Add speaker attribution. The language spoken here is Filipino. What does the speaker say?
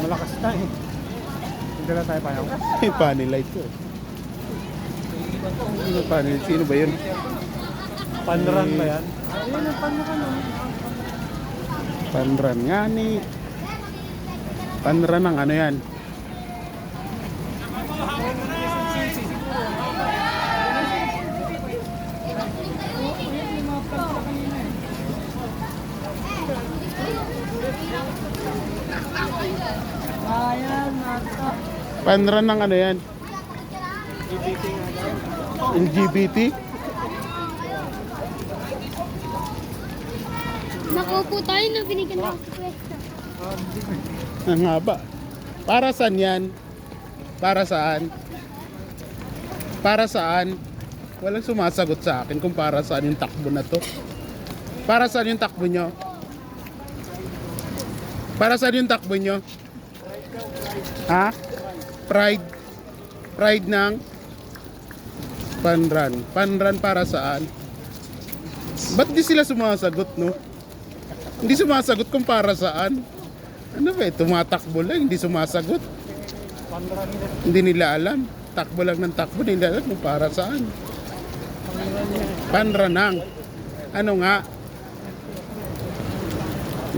Speaker 1: Malakas na eh. Hindi na tayo payang.
Speaker 2: May panel light ko. Sino panel? Sino ba yun?
Speaker 1: Panran ba yan? Ayun ang panran oh.
Speaker 2: Panran nga ni. Panran ang ano yan? Panran ng ano yan? LGBT?
Speaker 3: Nakaupo tayo na binigyan ng pwesto.
Speaker 2: Ang haba. Para saan yan? Para saan? Para saan? Walang sumasagot sa akin kung para saan yung takbo na to. Para saan yung takbo nyo? Para saan yung takbo nyo? Ha? Pride? Pride ng Panran. Panran para saan? Ba't di sila sumasagot, no? Hindi sumasagot kung para saan. Ano ba eh? Tumatakbo lang, hindi sumasagot.
Speaker 1: Panran nila.
Speaker 2: Hindi nila alam. Takbo lang ng takbo, hindi nila alam kung para saan.
Speaker 1: Panran niya.
Speaker 2: Panranang. Ano nga?